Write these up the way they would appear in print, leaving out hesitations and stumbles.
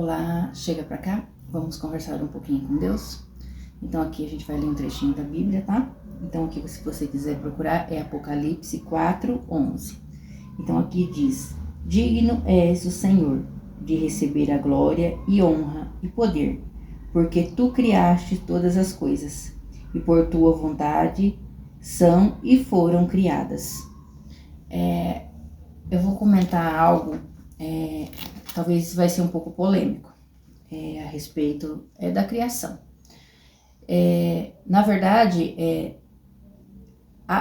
Olá, chega pra cá, vamos conversar um pouquinho com Deus. Então aqui a gente vai ler um trechinho da Bíblia, tá? Então aqui, se você quiser procurar, é Apocalipse 4:11. Então aqui diz: Digno és o Senhor de receber a glória e honra e poder, porque tu criaste todas as coisas, e por tua vontade são e foram criadas. Eu vou comentar algo, talvez vai ser um pouco polêmico, a respeito da criação. Na verdade,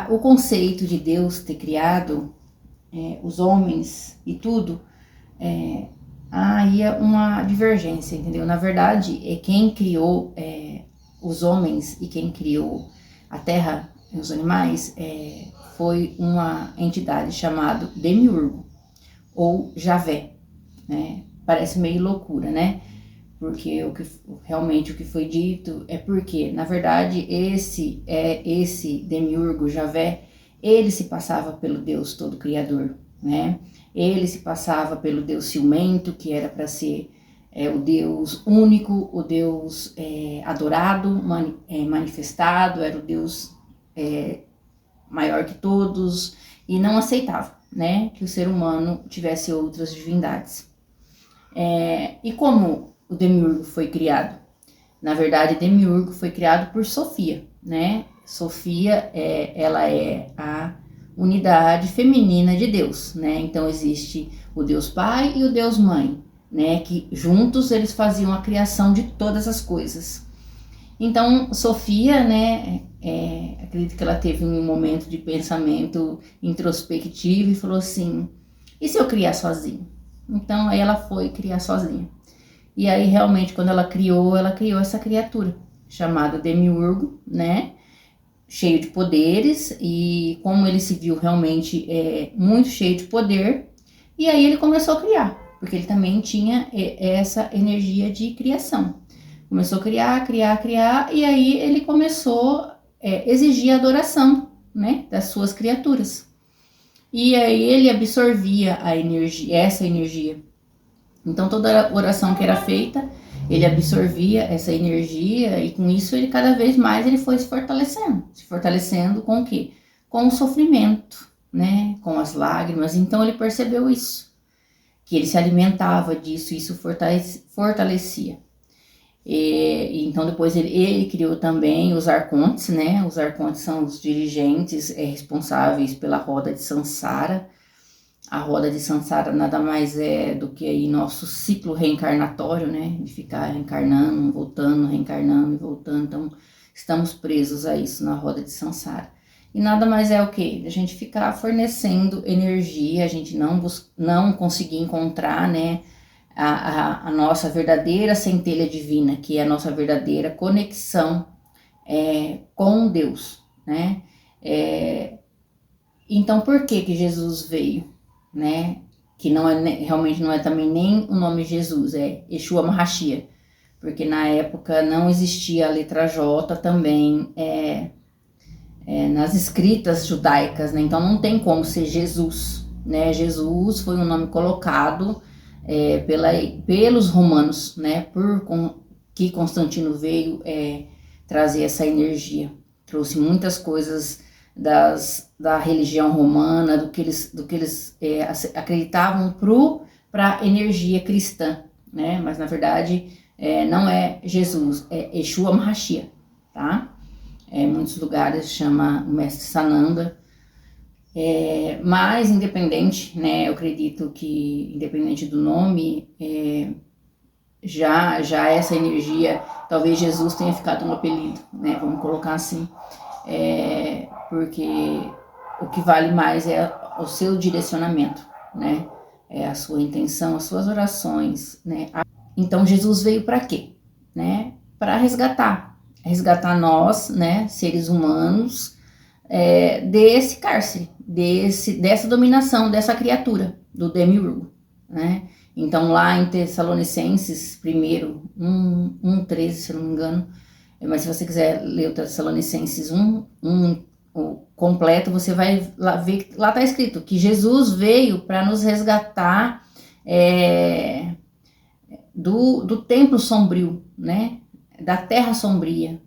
o conceito de Deus ter criado os homens e tudo, aí é uma divergência, entendeu? Na verdade, quem criou os homens e quem criou a terra e os animais foi uma entidade chamada Demiurgo, ou Javé, né? Parece meio loucura, né? Porque realmente o que foi dito é porque, na verdade, esse Demiurgo, Javé, ele se passava pelo Deus todo criador, né? Ele se passava pelo Deus ciumento, que era para ser o Deus único, o Deus adorado, manifestado, era o Deus maior que todos, e não aceitava, né, que o ser humano tivesse outras divindades. E como o Demiurgo foi criado? Na verdade, Demiurgo foi criado por Sofia, né? Sofia, ela é a unidade feminina de Deus, né? Então existe o Deus Pai e o Deus Mãe, né? Que juntos eles faziam a criação de todas as coisas. Então, Sofia, né, acredito que ela teve um momento de pensamento introspectivo e falou assim: e se eu criar sozinha? Então, aí ela foi criar sozinha. E aí, realmente, quando ela criou essa criatura, chamada Demiurgo, né, cheio de poderes, e como ele se viu realmente muito cheio de poder, e aí ele começou a criar, porque ele também tinha essa energia de criação. Começou a criar, e aí ele começou a exigir a adoração, né, das suas criaturas. E aí ele absorvia essa energia. Então toda oração que era feita, ele absorvia essa energia, e com isso ele cada vez mais ele foi se fortalecendo com o quê? Com o sofrimento, né, com as lágrimas. Então ele percebeu isso, que ele se alimentava disso, isso fortalecia. Então depois ele criou também os arcontes, né? Os arcontes são os dirigentes responsáveis pela roda de Sansara. A roda de Sansara nada mais é do que aí nosso ciclo reencarnatório, né? De ficar reencarnando, voltando, reencarnando e voltando. Então estamos presos a isso na roda de Sansara. E nada mais é o que? A gente ficar fornecendo energia, a gente não conseguir encontrar, né? A nossa verdadeira centelha divina, que é a nossa verdadeira conexão com Deus, né? Então, por que Jesus veio, né? Que realmente não é também nem o nome Jesus, é Yeshua Mahashia, porque na época não existia a letra J também nas escritas judaicas, né? Então não tem como ser Jesus, né? Jesus foi um nome colocado pelos romanos, né, que Constantino veio trazer essa energia, trouxe muitas coisas da religião romana, do que eles acreditavam para a energia cristã, né, mas na verdade não é Jesus, é Yeshua Mahashia, tá? Em muitos lugares chama o mestre Sananda. Mas independente, né, eu acredito que independente do nome, já essa energia, talvez Jesus tenha ficado um apelido, né, vamos colocar assim, porque o que vale mais é o seu direcionamento, né, a sua intenção, as suas orações, né. Então Jesus veio para quê? Né, para resgatar nós, né, seres humanos, desse cárcere, dessa dominação, dessa criatura, do Demiurgo, né? Então lá em Tessalonicenses, primeiro, 1:13, se eu não me engano, mas se você quiser ler o Tessalonicenses 1, o completo, você vai lá ver, lá está escrito que Jesus veio para nos resgatar do templo sombrio, né? Da terra sombria.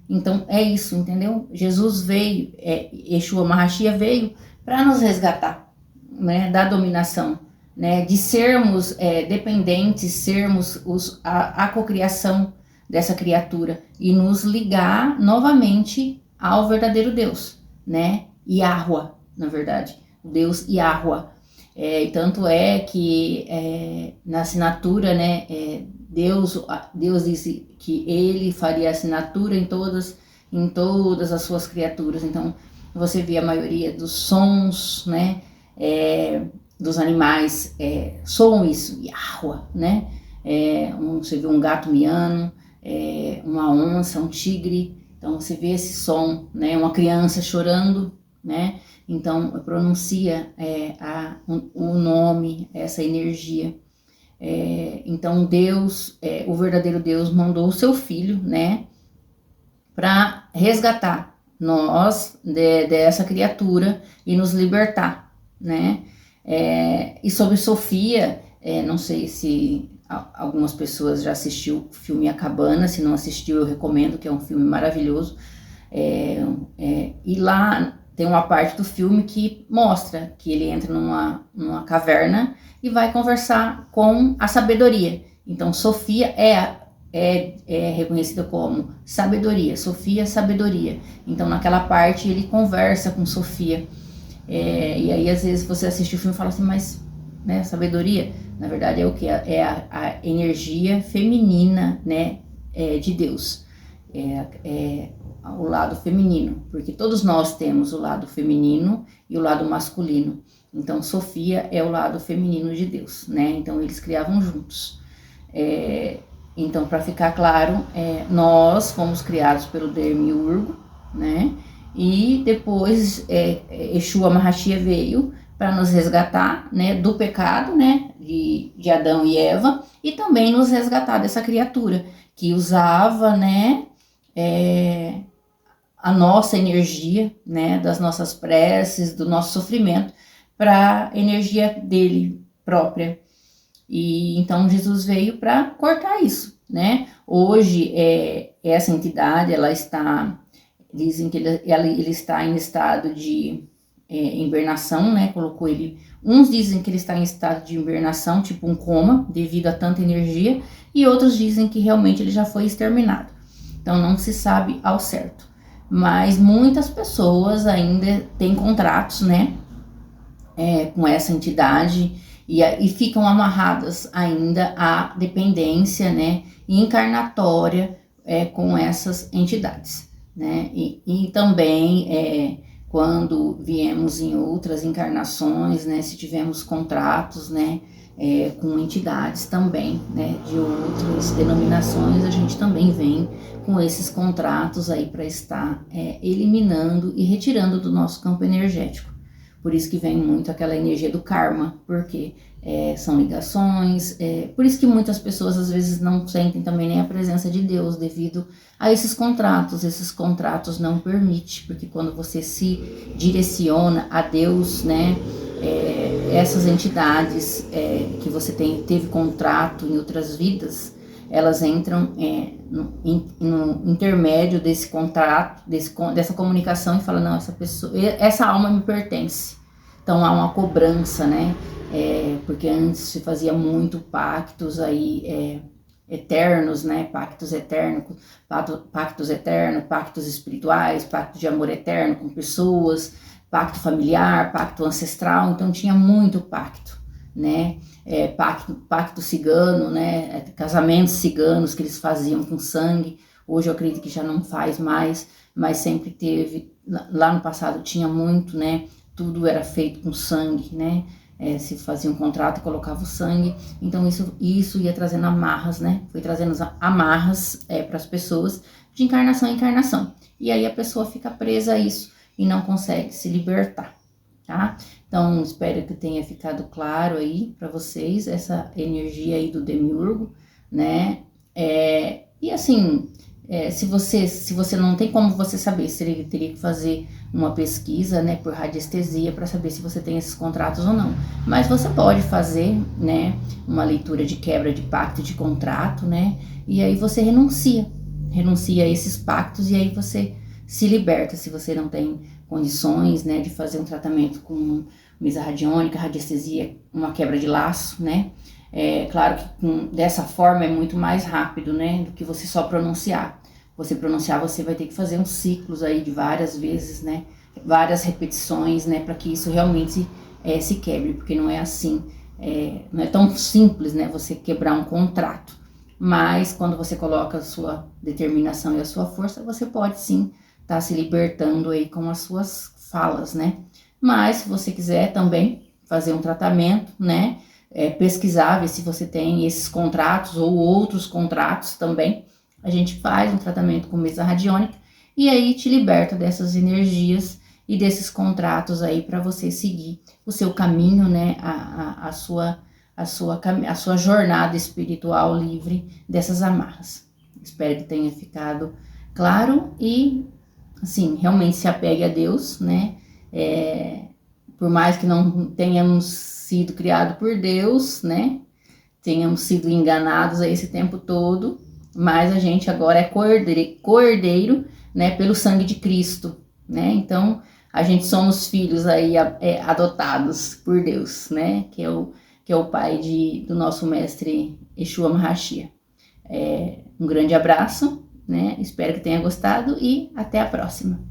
Então é isso, entendeu? Jesus veio, Yeshua Mahashia veio para nos resgatar, né? Da dominação, né? De sermos dependentes, sermos a cocriação dessa criatura e nos ligar novamente ao verdadeiro Deus, né? Yahweh, na verdade, o Deus Yahweh. Tanto é que na assinatura, né, Deus disse que ele faria assinatura em todas as suas criaturas. Então você vê a maioria dos sons, né, dos animais soam isso, Yahweh, né? Você vê um gato miando, uma onça, um tigre. Então você vê esse som, né? Uma criança chorando, né? Então pronuncia o nome, essa energia. Então Deus, o verdadeiro Deus, mandou o seu filho, né? Para resgatar nós dessa criatura e nos libertar, né? E sobre Sofia, não sei se algumas pessoas já assistiu o filme A Cabana. Se não assistiu, eu recomendo, que é um filme maravilhoso. E lá tem uma parte do filme que mostra que ele entra numa caverna e vai conversar com a sabedoria. Então Sofia é reconhecida como sabedoria, Sofia, sabedoria. Então naquela parte ele conversa com Sofia. E aí às vezes você assiste o filme e fala assim, mas, né, sabedoria, na verdade é o que? É a energia feminina, né, de Deus. O lado feminino, porque todos nós temos o lado feminino e o lado masculino. Então Sofia é o lado feminino de Deus, né? Então eles criavam juntos. Então, para ficar claro, nós fomos criados pelo Demiurgo, né? E depois Yeshua Mahashia veio para nos resgatar, né, do pecado, né, de Adão e Eva, e também nos resgatar dessa criatura que usava, né, a nossa energia, né, das nossas preces, do nosso sofrimento, para a energia dele própria. E então Jesus veio para cortar isso, né? Hoje essa entidade, ela está, dizem que ele está em estado de hibernação, né? Colocou ele, uns dizem que ele está em estado de hibernação, tipo um coma, devido a tanta energia, e outros dizem que realmente ele já foi exterminado. Então não se sabe ao certo. Mas muitas pessoas ainda têm contratos, né, com essa entidade e ficam amarradas ainda à dependência, né, encarnatória com essas entidades, né, e também quando viemos em outras encarnações, né, se tivemos contratos, né, com entidades também, né, de outras denominações, a gente também vem com esses contratos aí para estar eliminando e retirando do nosso campo energético. Por isso que vem muito aquela energia do karma, porque são ligações, por isso que muitas pessoas às vezes não sentem também nem a presença de Deus devido a esses contratos não permitem, porque quando você se direciona a Deus, né, essas entidades que você teve contrato em outras vidas, elas entram no intermédio desse contrato, dessa comunicação, e falam, não, essa alma me pertence. Então há uma cobrança, né? Porque antes se fazia muito pactos aí eternos, né? Pactos eternos, pactos espirituais, pacto de amor eterno com pessoas, pacto familiar, pacto ancestral. Então tinha muito pacto, né? Pacto cigano, né? Casamentos ciganos que eles faziam com sangue. Hoje eu acredito que já não faz mais, mas sempre teve. Lá no passado tinha muito, né? Tudo era feito com sangue, né? Se fazia um contrato e colocava o sangue. Então isso ia trazendo amarras, né? Foi trazendo amarras para as pessoas de encarnação em encarnação. E aí a pessoa fica presa a isso e não consegue se libertar, tá? Então espero que tenha ficado claro aí para vocês essa energia aí do Demiurgo, né? E assim, Se você não tem como você saber, se ele teria que fazer uma pesquisa, né, por radiestesia para saber se você tem esses contratos ou não. Mas você pode fazer, né, uma leitura de quebra de pacto de contrato, né, e aí você renuncia a esses pactos e aí você se liberta se você não tem condições, né, de fazer um tratamento com mesa radiônica, radiestesia, uma quebra de laço, né. É claro que dessa forma é muito mais rápido, né, do que você só pronunciar. Você pronunciar, você vai ter que fazer uns ciclos aí de várias vezes, né, várias repetições, né, para que isso realmente se quebre, porque não é assim, não é tão simples, né, você quebrar um contrato. Mas quando você coloca a sua determinação e a sua força, você pode sim estar se libertando aí com as suas falas, né. Mas se você quiser também fazer um tratamento, né, pesquisar, ver se você tem esses contratos ou outros contratos também. A gente faz um tratamento com mesa radiônica e aí te liberta dessas energias e desses contratos aí para você seguir o seu caminho, né, a sua jornada espiritual livre dessas amarras. Espero que tenha ficado claro e, assim, realmente se apegue a Deus, né, por mais que não tenhamos sido criados por Deus, né? Tenhamos sido enganados aí esse tempo todo, mas a gente agora é cordeiro, né? Pelo sangue de Cristo, né? Então, a gente somos filhos aí adotados por Deus, né? Que é o pai do nosso mestre Yeshua Mahashia. Um grande abraço, né? Espero que tenha gostado e até a próxima.